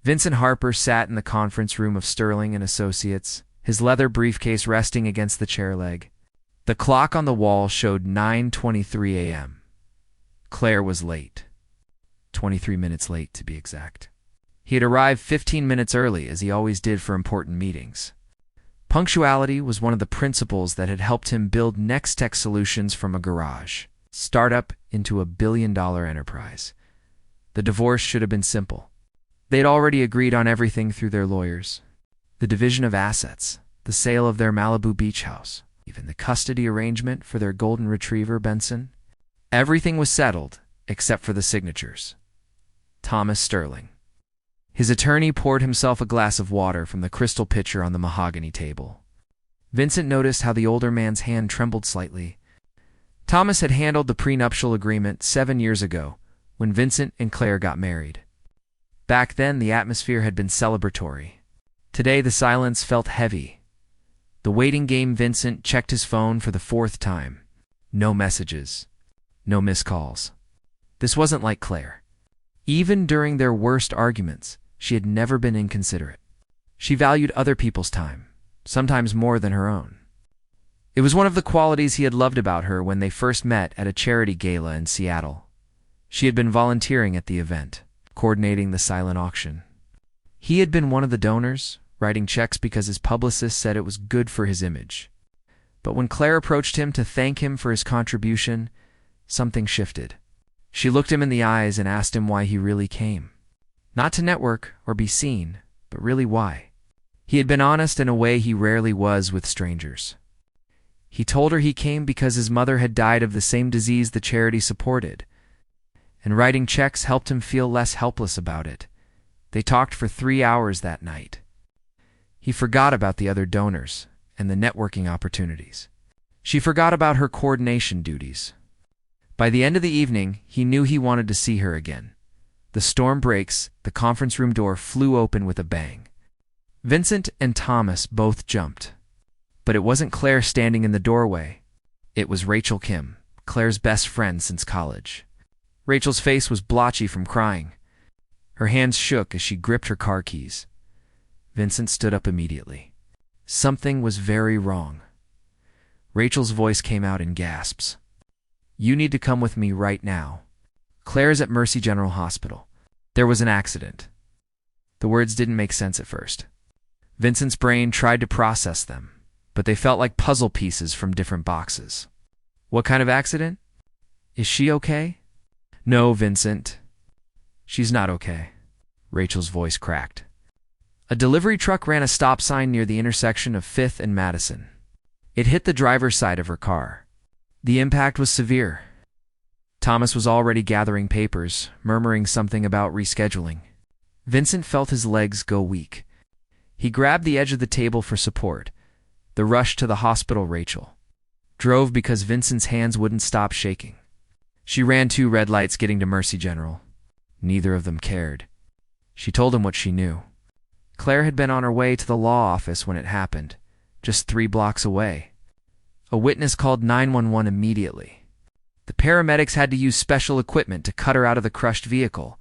Vincent Harper sat in the conference room of Sterling and Associates, his leather briefcase resting against the chair leg. The clock on the wall showed 9:23 a.m. Claire was late. 23 minutes late, to be exact. He had arrived 15 minutes early, as he always did for important meetings. Punctuality was one of the principles that had helped him build NexTech Solutions from a garage startup into a billion-dollar enterprise. The divorce should have been simple. They'd already agreed on everything through their lawyers. The division of assets, the sale of their Malibu beach house, even the custody arrangement for their golden retriever, Benson. Everything was settled, except for the signatures. Thomas Sterling. His attorney poured himself a glass of water from the crystal pitcher on the mahogany table. Vincent noticed how the older man's hand trembled slightly. Thomas had handled the prenuptial agreement 7 years ago, when Vincent and Claire got married. Back then, the atmosphere had been celebratory. Today, the silence felt heavy. The waiting game. Vincent checked his phone for the 4th time. No messages. No missed calls. This wasn't like Claire. Even during their worst arguments, she had never been inconsiderate. She valued other people's time, sometimes more than her own. It was one of the qualities he had loved about her when they first met at a charity gala in Seattle. She had been volunteering at the event, coordinating the silent auction. He had been one of the donors, writing checks because his publicist said it was good for his image. But when Claire approached him to thank him for his contribution, something shifted. She looked him in the eyes and asked him why he really came. Not to network or be seen, but really why. He had been honest in a way he rarely was with strangers. He told her he came because his mother had died of the same disease the charity supported, and writing checks helped him feel less helpless about it. They talked for 3 hours that night. He forgot about the other donors and the networking opportunities. She forgot about her coordination duties. By the end of the evening, he knew he wanted to see her again. The storm breaks, the conference room door flew open with a bang. Vincent and Thomas both jumped. But it wasn't Claire standing in the doorway. It was Rachel Kim, Claire's best friend since college. Rachel's face was blotchy from crying. Her hands shook as she gripped her car keys. Vincent stood up immediately. Something was very wrong. Rachel's voice came out in gasps. "You need to come with me right now. Claire's at Mercy General Hospital. There was an accident." The words didn't make sense at first. Vincent's brain tried to process them, but they felt like puzzle pieces from different boxes. What kind of accident? Is she okay? No, Vincent. She's not okay. Rachel's voice cracked. A delivery truck ran a stop sign near the intersection of 5th and Madison. It hit the driver's side of her car. The impact was severe. Thomas was already gathering papers, murmuring something about rescheduling. Vincent felt his legs go weak. He grabbed the edge of the table for support. The rush to the hospital. Rachel drove because Vincent's hands wouldn't stop shaking. She ran 2 red lights getting to Mercy General. Neither of them cared. She told him what she knew. Claire had been on her way to the law office when it happened, just 3 blocks away. A witness called 911 immediately. The paramedics had to use special equipment to cut her out of the crushed vehicle.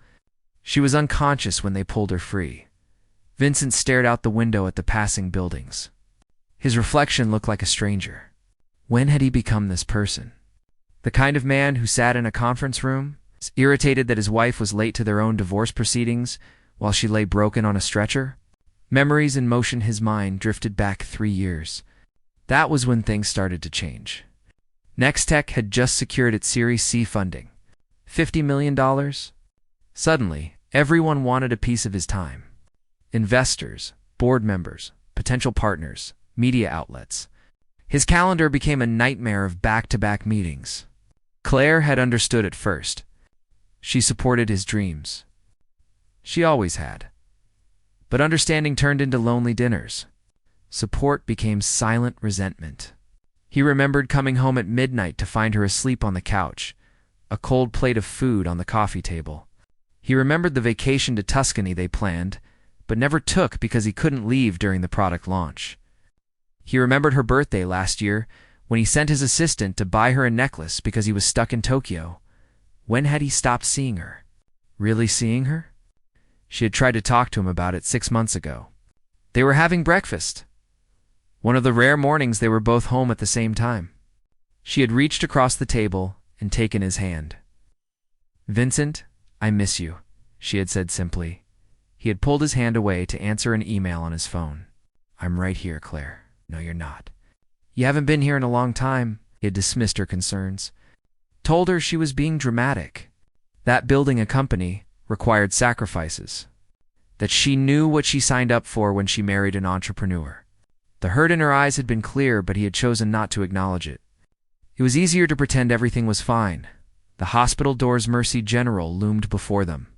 She was unconscious when they pulled her free. Vincent stared out the window at the passing buildings. His reflection looked like a stranger. When had he become this person? The kind of man who sat in a conference room, irritated that his wife was late to their own divorce proceedings while she lay broken on a stretcher? Memories in motion. His mind drifted back 3 years. That was when things started to change. NexTech had just secured its Series C funding. $50 million? Suddenly, everyone wanted a piece of his time. Investors, board members, potential partners, media outlets. His calendar became a nightmare of back-to-back meetings. Claire had understood at first. She supported his dreams. She always had. But understanding turned into lonely dinners. Support became silent resentment. He remembered coming home at midnight to find her asleep on the couch, a cold plate of food on the coffee table. He remembered the vacation to Tuscany they planned, but never took because he couldn't leave during the product launch. He remembered her birthday last year when he sent his assistant to buy her a necklace because he was stuck in Tokyo. When had he stopped seeing her? Really seeing her? She had tried to talk to him about it 6 months ago. They were having breakfast. One of the rare mornings they were both home at the same time. She had reached across the table and taken his hand. "Vincent, I miss you," she had said simply. He had pulled his hand away to answer an email on his phone. "I'm right here, Claire." "No, you're not." "You haven't been here in a long time." He had dismissed her concerns. Told her she was being dramatic. That building a company required sacrifices. That she knew what she signed up for when she married an entrepreneur. The hurt in her eyes had been clear, but he had chosen not to acknowledge it. It was easier to pretend everything was fine. The hospital door's Mercy General loomed before them.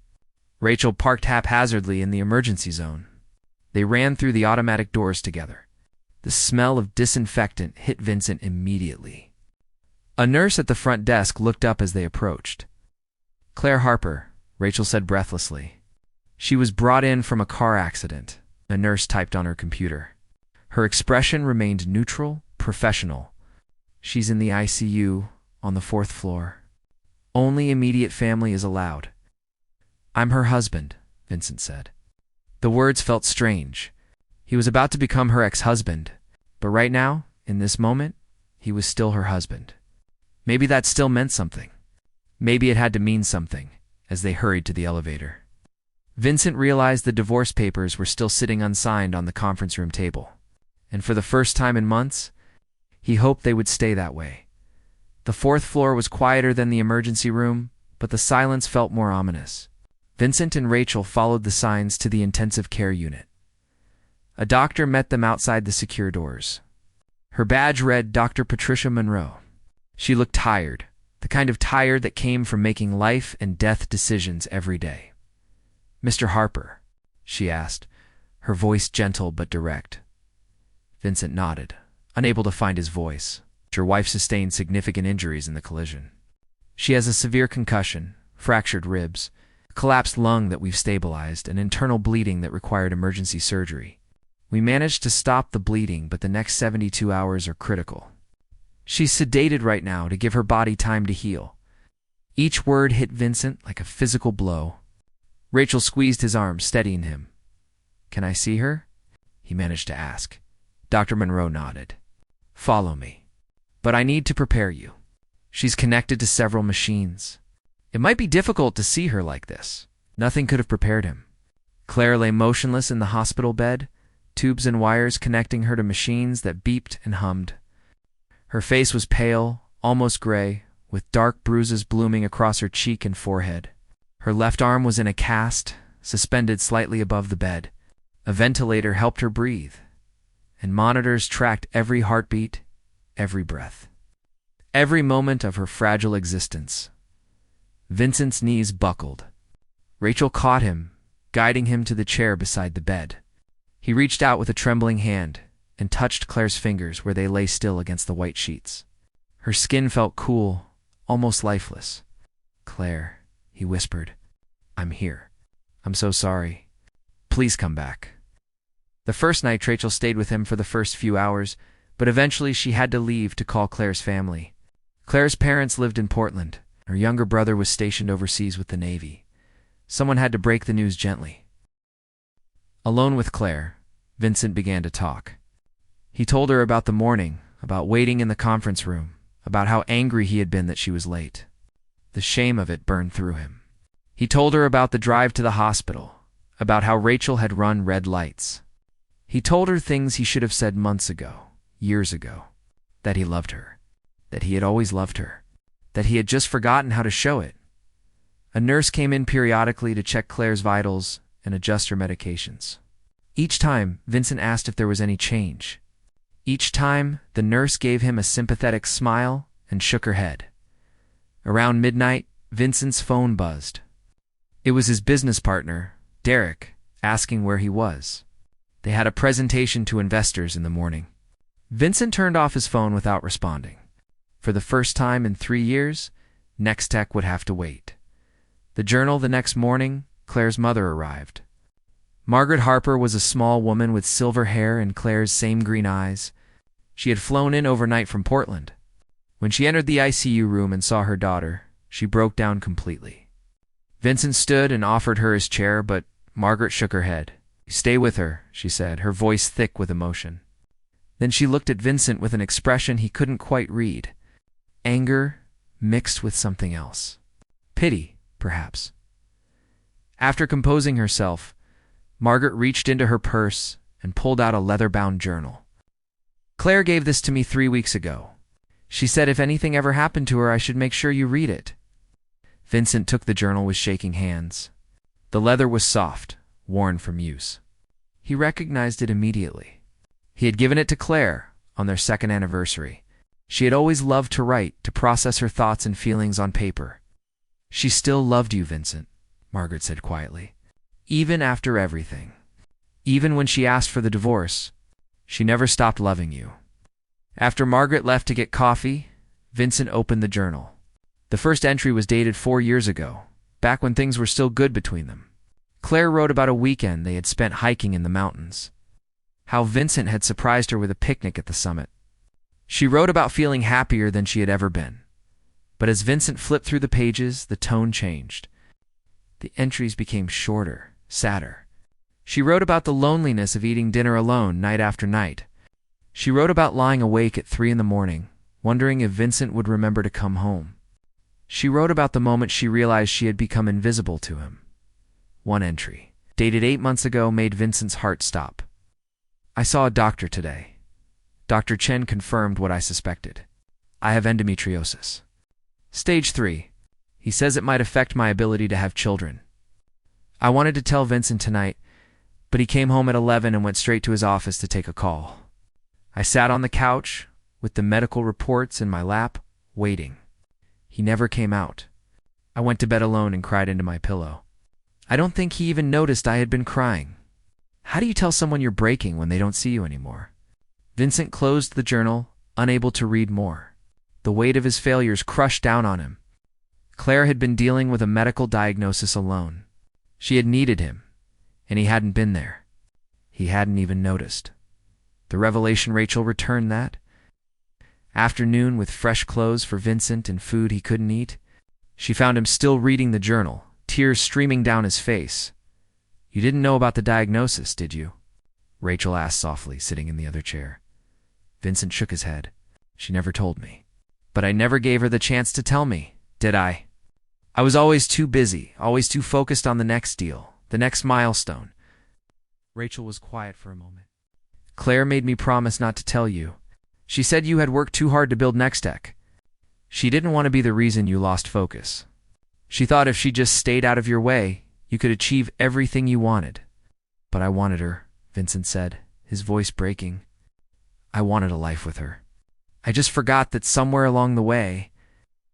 Rachel parked haphazardly in the emergency zone. They ran through the automatic doors together. The smell of disinfectant hit Vincent immediately. A nurse at the front desk looked up as they approached. "Claire Harper," Rachel said breathlessly. She was brought in from a car accident. A nurse typed on her computer. Her expression remained neutral, professional. "She's in the ICU on the 4th floor. Only immediate family is allowed." "I'm her husband," Vincent said. The words felt strange. He was about to become her ex-husband, but right now, in this moment, he was still her husband. Maybe that still meant something. Maybe it had to mean something, as they hurried to the elevator. Vincent realized the divorce papers were still sitting unsigned on the conference room table. And for the first time in months, he hoped they would stay that way. The 4th floor was quieter than the emergency room, but the silence felt more ominous. Vincent and Rachel followed the signs to the intensive care unit. A doctor met them outside the secure doors. Her badge read Dr. Patricia Monroe. She looked tired, the kind of tired that came from making life and death decisions every day. "Mr. Harper?" she asked, her voice gentle but direct. Vincent nodded, unable to find his voice. Her wife sustained significant injuries in the collision. "She has a severe concussion, fractured ribs, a collapsed lung that we've stabilized, and internal bleeding that required emergency surgery. We managed to stop the bleeding, but the next 72 hours are critical. She's sedated right now to give her body time to heal." Each word hit Vincent like a physical blow. Rachel squeezed his arm, steadying him. "Can I see her?" he managed to ask. Dr. Monroe nodded. "Follow me. But I need to prepare you. She's connected to several machines. It might be difficult to see her like this." Nothing could have prepared him. Claire lay motionless in the hospital bed, tubes and wires connecting her to machines that beeped and hummed. Her face was pale, almost gray, with dark bruises blooming across her cheek and forehead. Her left arm was in a cast, suspended slightly above the bed. A ventilator helped her breathe, and monitors tracked every heartbeat, every breath, every moment of her fragile existence. Vincent's knees buckled. Rachel caught him, guiding him to the chair beside the bed. He reached out with a trembling hand and touched Claire's fingers where they lay still against the white sheets. Her skin felt cool, almost lifeless. "Claire," he whispered, "I'm here. I'm so sorry. Please come back." The first night, Rachel stayed with him for the first few hours, but eventually she had to leave to call Claire's family. Claire's parents lived in Portland. Her younger brother was stationed overseas with the Navy. Someone had to break the news gently. Alone with Claire, Vincent began to talk. He told her about the morning, about waiting in the conference room, about how angry he had been that she was late. The shame of it burned through him. He told her about the drive to the hospital, about how Rachel had run red lights. He told her things he should have said months ago, years ago, that he loved her, that he had always loved her, that he had just forgotten how to show it. A nurse came in periodically to check Claire's vitals and adjust her medications. Each time, Vincent asked if there was any change. Each time, the nurse gave him a sympathetic smile and shook her head. Around midnight, Vincent's phone buzzed. It was his business partner, Derek, asking where he was. They had a presentation to investors in the morning. Vincent turned off his phone without responding. For the first time in 3 years, NexTech would have to wait. The Journal the next morning, Claire's mother arrived. Margaret Harper was a small woman with silver hair and Claire's same green eyes. She had flown in overnight from Portland. When she entered the ICU room and saw her daughter, she broke down completely. Vincent stood and offered her his chair, but Margaret shook her head. "Stay with her," she said, her voice thick with emotion. Then she looked at Vincent with an expression he couldn't quite read. Anger mixed with something else. Pity, perhaps. After composing herself, Margaret reached into her purse and pulled out a leather-bound journal. "Claire gave this to me 3 weeks ago. She said if anything ever happened to her, I should make sure you read it." Vincent took the journal with shaking hands. The leather was soft, worn from use. He recognized it immediately. He had given it to Claire on their 2nd anniversary. She had always loved to write, to process her thoughts and feelings on paper. "She still loved you, Vincent," Margaret said quietly. "Even after everything. Even when she asked for the divorce, she never stopped loving you." After Margaret left to get coffee, Vincent opened the journal. The first entry was dated 4 years ago, back when things were still good between them. Claire wrote about a weekend they had spent hiking in the mountains. How Vincent had surprised her with a picnic at the summit. She wrote about feeling happier than she had ever been. But as Vincent flipped through the pages, the tone changed. The entries became shorter, sadder. She wrote about the loneliness of eating dinner alone night after night. She wrote about lying awake at 3 in the morning, wondering if Vincent would remember to come home. She wrote about the moment she realized she had become invisible to him. One entry, dated 8 months ago, made Vincent's heart stop. "I saw a doctor today. Dr. Chen confirmed what I suspected. I have endometriosis. Stage 3. He says it might affect my ability to have children." I wanted to tell Vincent tonight, but he came home at 11 and went straight to his office to take a call. I sat on the couch with the medical reports in my lap, waiting. He never came out. I went to bed alone and cried into my pillow. I don't think he even noticed I had been crying. How do you tell someone you're breaking when they don't see you anymore? Vincent closed the journal, unable to read more. The weight of his failures crushed down on him. Claire had been dealing with a medical diagnosis alone. She had needed him, and he hadn't been there. He hadn't even noticed. The revelation Rachel returned that afternoon with fresh clothes for Vincent and food he couldn't eat. She found him still reading the journal, tears streaming down his face. "You didn't know about the diagnosis, did you?" Rachel asked softly, sitting in the other chair. Vincent shook his head. "She never told me. But I never gave her the chance to tell me, did I? I was always too busy, always too focused on the next deal, the next milestone." Rachel was quiet for a moment. "Claire made me promise not to tell you. She said you had worked too hard to build NexTech. She didn't want to be the reason you lost focus. She thought if she just stayed out of your way, you could achieve everything you wanted." "But I wanted her," Vincent said, his voice breaking. "I wanted a life with her. I just forgot that somewhere along the way."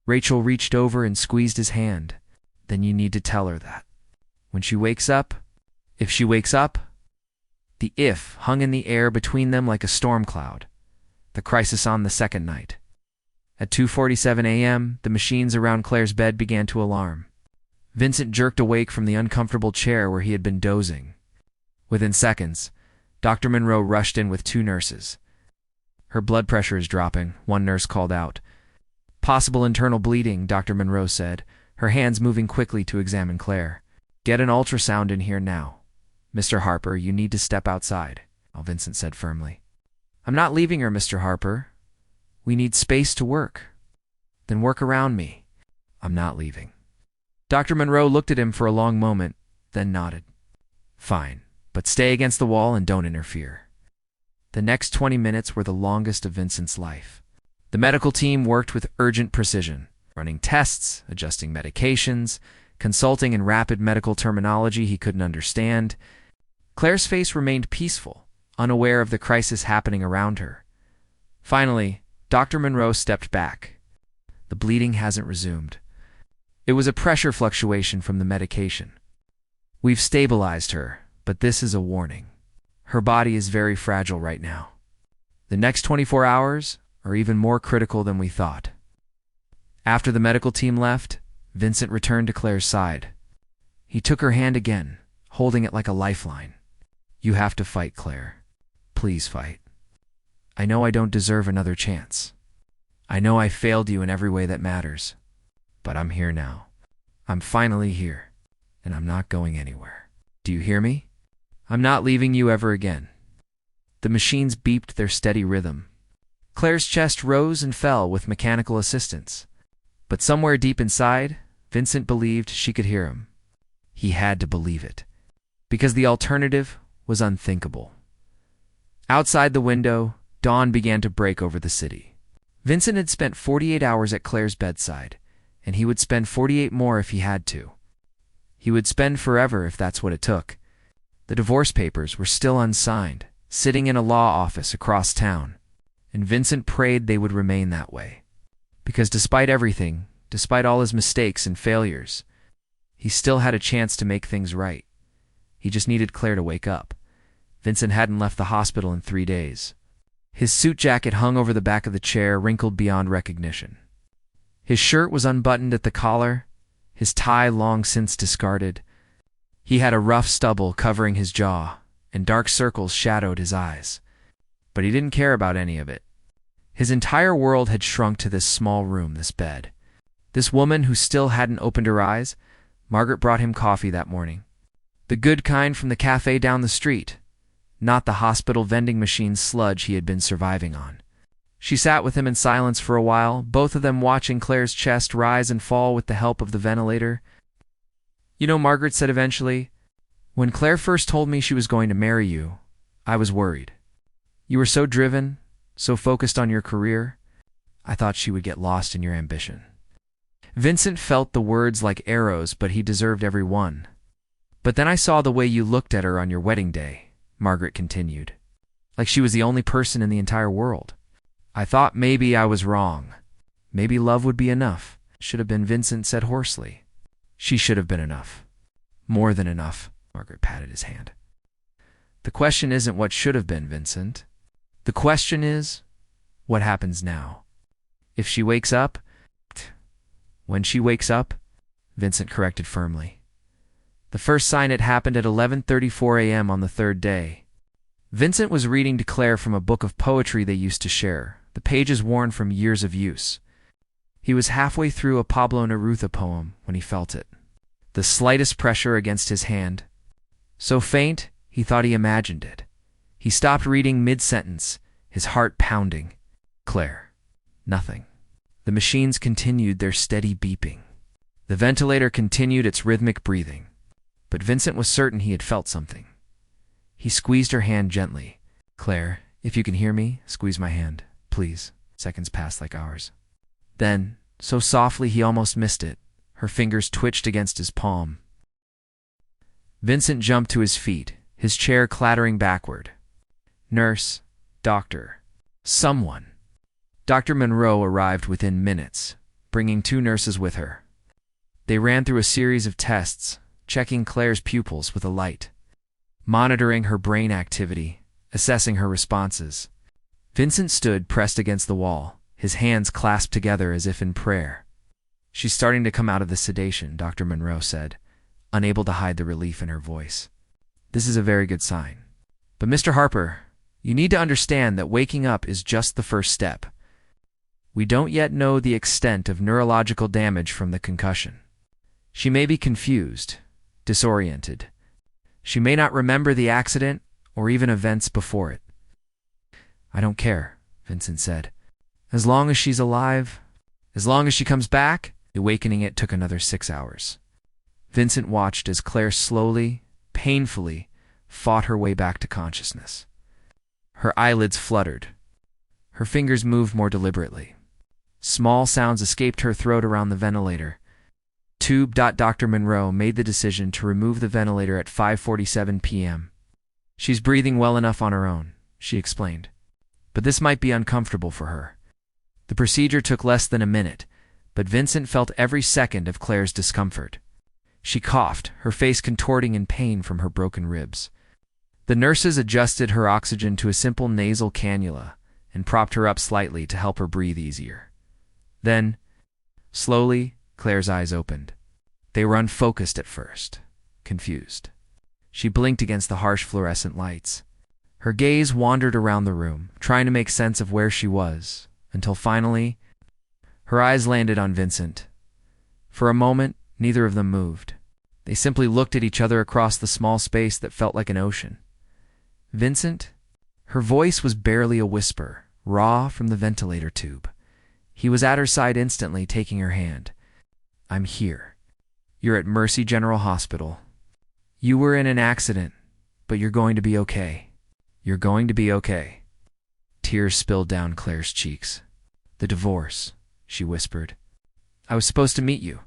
Rachel reached over and squeezed his hand. "Then you need to tell her that. When she wakes up, if she wakes up." The "if" hung in the air between them like a storm cloud. The crisis on the second night. At 2:47 a.m., the machines around Claire's bed began to alarm. Vincent jerked awake from the uncomfortable chair where he had been dozing. Within seconds, Dr. Monroe rushed in with 2 nurses. "Her blood pressure is dropping," one nurse called out. "Possible internal bleeding," Dr. Monroe said, her hands moving quickly to examine Claire. "Get an ultrasound in here now. Mr. Harper, you need to step outside," Vincent said firmly. "I'm not leaving her, Mr. Harper. We need space to work." "Then work around me." "I'm not leaving." Dr. Monroe looked at him for a long moment, then nodded. "Fine, but stay against the wall and don't interfere." The next 20 minutes were the longest of Vincent's life. The medical team worked with urgent precision, running tests, adjusting medications, consulting in rapid medical terminology he couldn't understand. Claire's face remained peaceful, unaware of the crisis happening around her. Finally, Dr. Monroe stepped back. "The bleeding hasn't resumed. It was a pressure fluctuation from the medication. We've stabilized her, but this is a warning. Her body is very fragile right now. The next 24 hours are even more critical than we thought." After the medical team left, Vincent returned to Claire's side. He took her hand again, holding it like a lifeline. "You have to fight, Claire. Please fight. I know I don't deserve another chance. I know I failed you in every way that matters. But I'm here now. I'm finally here, and I'm not going anywhere." Do you hear me? I'm not leaving you ever again." The machines beeped their steady rhythm. Claire's chest rose and fell with mechanical assistance. But somewhere deep inside, Vincent believed she could hear him. He had to believe it, because the alternative was unthinkable. Outside the window, dawn began to break over the city. Vincent had spent 48 hours at Claire's bedside, and he would spend 48 more if he had to. He would spend forever if that's what it took. The divorce papers were still unsigned, sitting in a law office across town, and Vincent prayed they would remain that way. Because despite everything, despite all his mistakes and failures, he still had a chance to make things right. He just needed Claire to wake up. Vincent hadn't left the hospital in 3 days. His suit jacket hung over the back of the chair, wrinkled beyond recognition. His shirt was unbuttoned at the collar, his tie long since discarded. He had a rough stubble covering his jaw, and dark circles shadowed his eyes. But he didn't care about any of it. His entire world had shrunk to this small room, this bed. This woman who still hadn't opened her eyes. Margaret brought him coffee that morning. The good kind from the cafe down the street, not the hospital vending machine sludge he had been surviving on. She sat with him in silence for a while, both of them watching Claire's chest rise and fall with the help of the ventilator. "You know," Margaret said eventually, "when Claire first told me she was going to marry you, I was worried. You were so driven, so focused on your career. I thought she would get lost in your ambition." Vincent felt the words like arrows, but he deserved every one. "But then I saw the way you looked at her on your wedding day," Margaret continued, "like she was the only person in the entire world. I thought maybe I was wrong. Maybe love would be enough." "Should have been," Vincent said hoarsely. "She should have been enough. More than enough." Margaret patted his hand. "The question isn't what should have been, Vincent. The question is, what happens now? If she wakes up..." "When she wakes up," Vincent corrected firmly. The first sign had happened at 11:34 a.m. on the third day. Vincent was reading to Claire from a book of poetry they used to share, the pages worn from years of use. He was halfway through a Pablo Neruda poem when he felt it. The slightest pressure against his hand. So faint, he thought he imagined it. He stopped reading mid-sentence, his heart pounding. Claire. Nothing. The machines continued their steady beeping. The ventilator continued its rhythmic breathing. But Vincent was certain he had felt something. He squeezed her hand gently. "Claire, if you can hear me, squeeze my hand, please." Seconds passed like hours. Then, so softly he almost missed it, her fingers twitched against his palm. Vincent jumped to his feet, his chair clattering backward. Nurse, doctor, someone. Dr. Monroe arrived within minutes, bringing 2 nurses with her. They ran through a series of tests, checking Claire's pupils with a light, monitoring her brain activity, assessing her responses. Vincent stood pressed against the wall, his hands clasped together as if in prayer. "She's starting to come out of the sedation," Dr. Monroe said, unable to hide the relief in her voice. "This is a very good sign. But Mr. Harper, you need to understand that waking up is just the first step. We don't yet know the extent of neurological damage from the concussion. She may be confused, disoriented. She may not remember the accident or even events before it." "I don't care," Vincent said. "As long as she's alive, as long as she comes back." Awakening it took another 6 hours. Vincent watched as Claire slowly, painfully, fought her way back to consciousness. Her eyelids fluttered. Her fingers moved more deliberately. Small sounds escaped her throat around the ventilator. Dr. Monroe made the decision to remove the ventilator at 5:47 p.m. "She's breathing well enough on her own," she explained. "But this might be uncomfortable for her." The procedure took less than a minute, but Vincent felt every second of Claire's discomfort. She coughed, her face contorting in pain from her broken ribs. The nurses adjusted her oxygen to a simple nasal cannula and propped her up slightly to help her breathe easier. Then, slowly, Claire's eyes opened. They were unfocused at first, confused. She blinked against the harsh fluorescent lights. Her gaze wandered around the room, trying to make sense of where she was, until finally, her eyes landed on Vincent. For a moment, neither of them moved. They simply looked at each other across the small space that felt like an ocean. Vincent? Her voice was barely a whisper, raw from the ventilator tube. He was at her side instantly, taking her hand. I'm here. You're at Mercy General Hospital. You were in an accident, but you're going to be okay. You're going to be okay. Tears spilled down Claire's cheeks. The divorce, she whispered. I was supposed to meet you.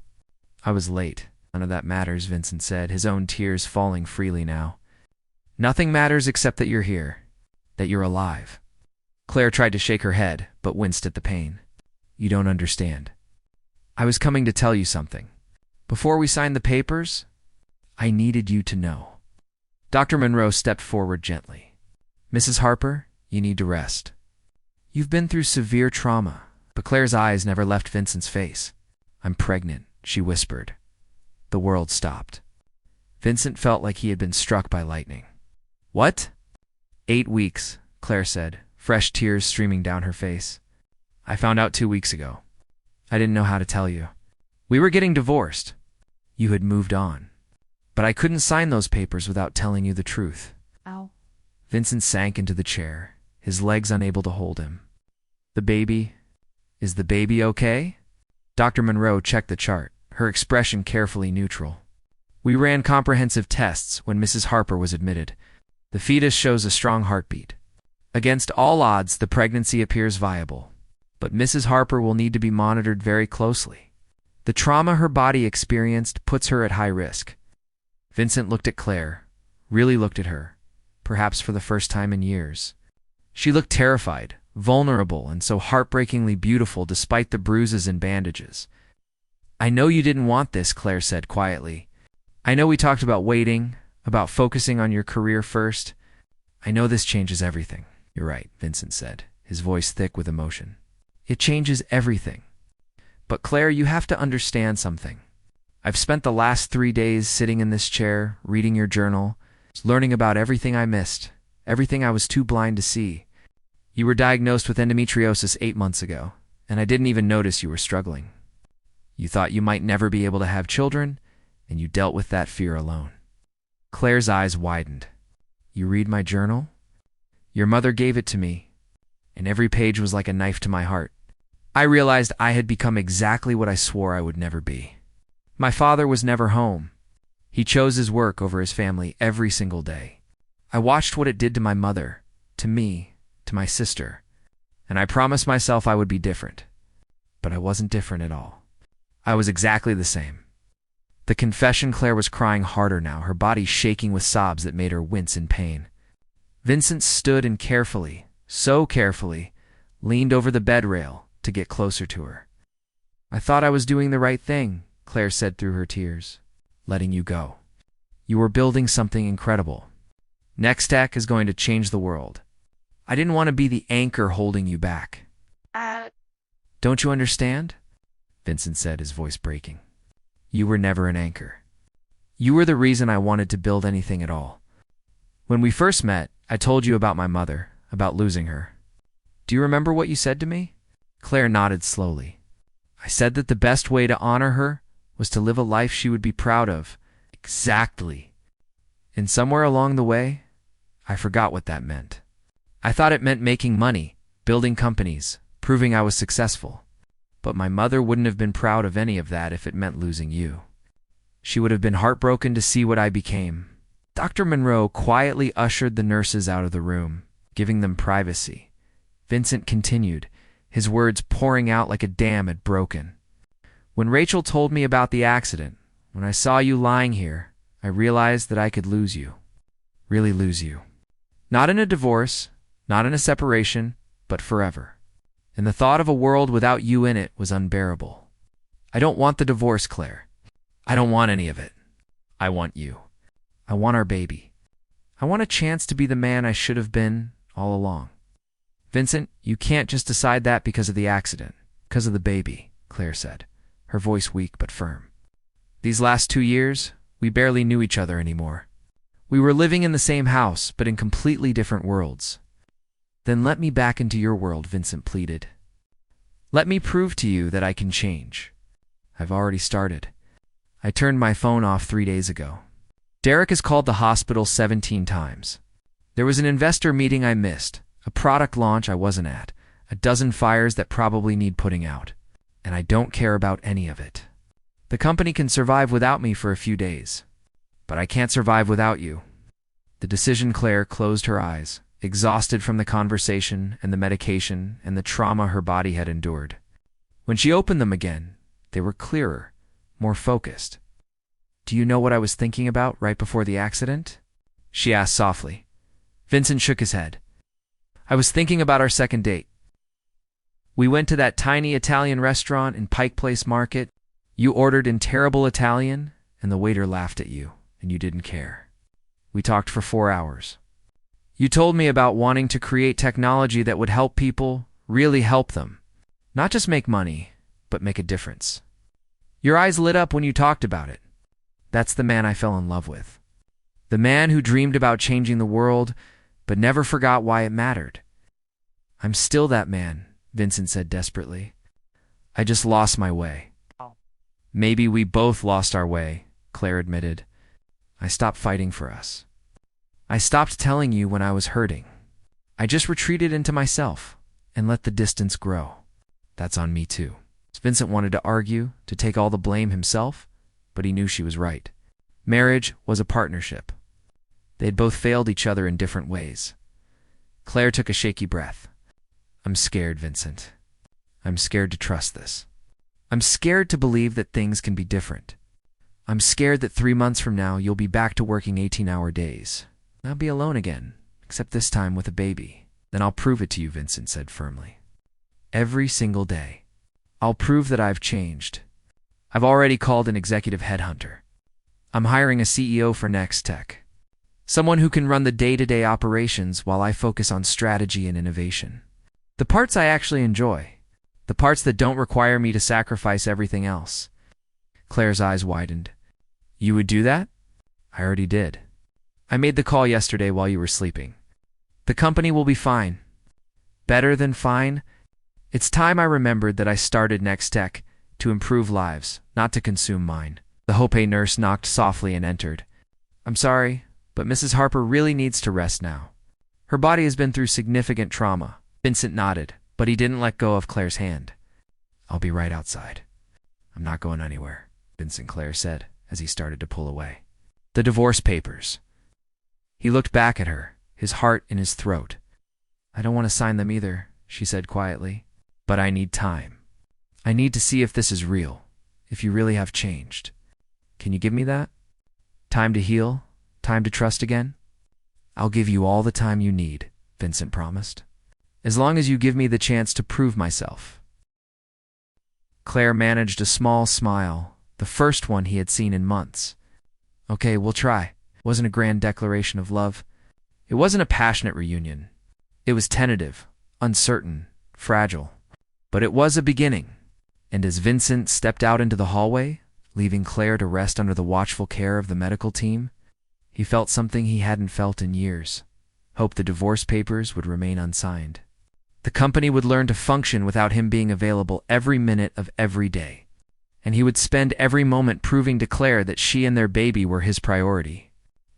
I was late. None of that matters, Vincent said, his own tears falling freely now. Nothing matters except that you're here, that you're alive. Claire tried to shake her head, but winced at the pain. You don't understand. I was coming to tell you something. Before we signed the papers, I needed you to know. Dr. Monroe stepped forward gently. Mrs. Harper, you need to rest. You've been through severe trauma, but Claire's eyes never left Vincent's face. I'm pregnant, she whispered. The world stopped. Vincent felt like he had been struck by lightning. What? 8 weeks, Claire said, fresh tears streaming down her face. I found out 2 weeks ago. I didn't know how to tell you. We were getting divorced. You had moved on. But I couldn't sign those papers without telling you the truth. Ow. Vincent sank into the chair, his legs unable to hold him. The baby? Is the baby okay? Dr. Monroe checked the chart, her expression carefully neutral. We ran comprehensive tests when Mrs. Harper was admitted. The fetus shows a strong heartbeat. Against all odds, the pregnancy appears viable. But Mrs. Harper will need to be monitored very closely. The trauma her body experienced puts her at high risk. Vincent looked at Claire, really looked at her, perhaps for the first time in years. She looked terrified, vulnerable, and so heartbreakingly beautiful despite the bruises and bandages. I know you didn't want this, Claire said quietly. I know we talked about waiting, about focusing on your career first. I know this changes everything. You're right, Vincent said, his voice thick with emotion. It changes everything. But Claire, you have to understand something. I've spent the last 3 days sitting in this chair, reading your journal, learning about everything I missed, everything I was too blind to see. You were diagnosed with endometriosis 8 months ago, and I didn't even notice you were struggling. You thought you might never be able to have children, and you dealt with that fear alone. Claire's eyes widened. You read my journal? Your mother gave it to me, and every page was like a knife to my heart. I realized I had become exactly what I swore I would never be. My father was never home. He chose his work over his family every single day. I watched what it did to my mother, to me, to my sister, and I promised myself I would be different. But I wasn't different at all. I was exactly the same. The confession. Claire was crying harder now, her body shaking with sobs that made her wince in pain. Vincent stood and carefully, so carefully, leaned over the bed rail to get closer to her. I thought I was doing the right thing, Claire said through her tears. Letting you go. You were building something incredible. NexTech is going to change the world. I didn't want to be the anchor holding you back. Don't you understand? Vincent said, his voice breaking. You were never an anchor. You were the reason I wanted to build anything at all. When we first met, I told you about my mother, about losing her. Do you remember what you said to me? Claire nodded slowly. I said that the best way to honor her was to live a life she would be proud of. Exactly. And somewhere along the way, I forgot what that meant. I thought it meant making money, building companies, proving I was successful. But my mother wouldn't have been proud of any of that if it meant losing you. She would have been heartbroken to see what I became. Dr. Monroe quietly ushered the nurses out of the room, giving them privacy. Vincent continued, his words pouring out like a dam had broken. When Rachel told me about the accident, when I saw you lying here, I realized that I could lose you. Really lose you. Not in a divorce, not in a separation, but forever. And the thought of a world without you in it was unbearable. I don't want the divorce, Claire. I don't want any of it. I want you. I want our baby. I want a chance to be the man I should have been all along. Vincent, you can't just decide that because of the accident, because of the baby, Claire said, her voice weak but firm. These last 2 years, we barely knew each other anymore. We were living in the same house, but in completely different worlds. Then let me back into your world, Vincent pleaded. Let me prove to you that I can change. I've already started. I turned my phone off 3 days ago. Derek has called the hospital 17 times. There was an investor meeting I missed, a product launch I wasn't at, a dozen fires that probably need putting out, and I don't care about any of it. The company can survive without me for a few days, but I can't survive without you. The decision. Claire closed her eyes, exhausted from the conversation and the medication and the trauma her body had endured. When she opened them again, they were clearer, more focused. "Do you know what I was thinking about right before the accident?" she asked softly. Vincent shook his head. "I was thinking about our second date. We went to that tiny Italian restaurant in Pike Place Market. You ordered in terrible Italian, and the waiter laughed at you, and you didn't care. We talked for 4 hours. You told me about wanting to create technology that would help people, really help them. Not just make money, but make a difference. Your eyes lit up when you talked about it. That's the man I fell in love with. The man who dreamed about changing the world, but never forgot why it mattered." "I'm still that man," Vincent said desperately. "I just lost my way." "Maybe we both lost our way," Claire admitted. "I stopped fighting for us. I stopped telling you when I was hurting. I just retreated into myself and let the distance grow. That's on me too." Vincent wanted to argue, to take all the blame himself, but he knew she was right. Marriage was a partnership. They had both failed each other in different ways. Claire took a shaky breath. "I'm scared, Vincent. I'm scared to trust this. I'm scared to believe that things can be different. I'm scared that 3 months from now you'll be back to working 18-hour days. I'll be alone again, except this time with a baby. Then I'll prove it to you," Vincent said firmly. "Every single day. I'll prove that I've changed. I've already called an executive headhunter. I'm hiring a CEO for NexTech. Someone who can run the day-to-day operations while I focus on strategy and innovation. The parts I actually enjoy. The parts that don't require me to sacrifice everything else." Claire's eyes widened. "You would do that?" "I already did. I made the call yesterday while you were sleeping. The company will be fine. Better than fine. It's time I remembered that I started NexTech to improve lives, not to consume mine." The Hope nurse knocked softly and entered. "I'm sorry, but Mrs. Harper really needs to rest now. Her body has been through significant trauma." Vincent nodded, but he didn't let go of Claire's hand. "I'll be right outside." "I'm not going anywhere," Vincent Claire said as he started to pull away. "The divorce papers." He looked back at her, his heart in his throat. "I don't want to sign them either," she said quietly, "but I need time. I need to see if this is real, if you really have changed. Can you give me that? Time to heal? Time to trust again?" "I'll give you all the time you need," Vincent promised. "As long as you give me the chance to prove myself." Claire managed a small smile, the first one he had seen in months. "Okay, we'll try." It wasn't a grand declaration of love. It wasn't a passionate reunion. It was tentative, uncertain, fragile. But it was a beginning. And as Vincent stepped out into the hallway, leaving Claire to rest under the watchful care of the medical team, he felt something he hadn't felt in years. Hope the divorce papers would remain unsigned. The company would learn to function without him being available every minute of every day. And he would spend every moment proving to Claire that she and their baby were his priority.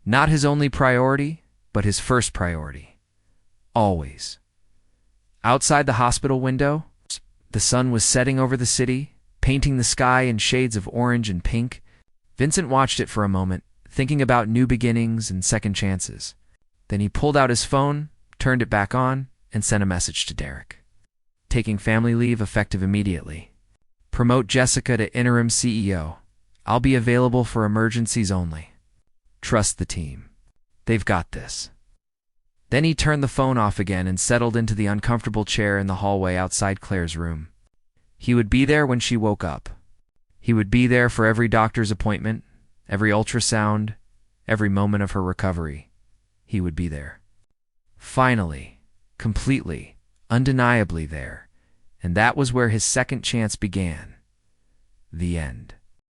Not his only priority, but his first priority. Always. Outside the hospital window, the sun was setting over the city, painting the sky in shades of orange and pink. Vincent watched it for a moment, thinking about new beginnings and second chances. Then he pulled out his phone, turned it back on, and sent a message to Derek. "Taking family leave effective immediately. Promote Jessica to interim CEO. I'll be available for emergencies only. Trust the team. They've got this." Then he turned the phone off again and settled into the uncomfortable chair in the hallway outside Claire's room. He would be there when she woke up. He would be there for every doctor's appointment, every ultrasound, every moment of her recovery. He would be there. Finally, completely, undeniably there. And that was where his second chance began. The end.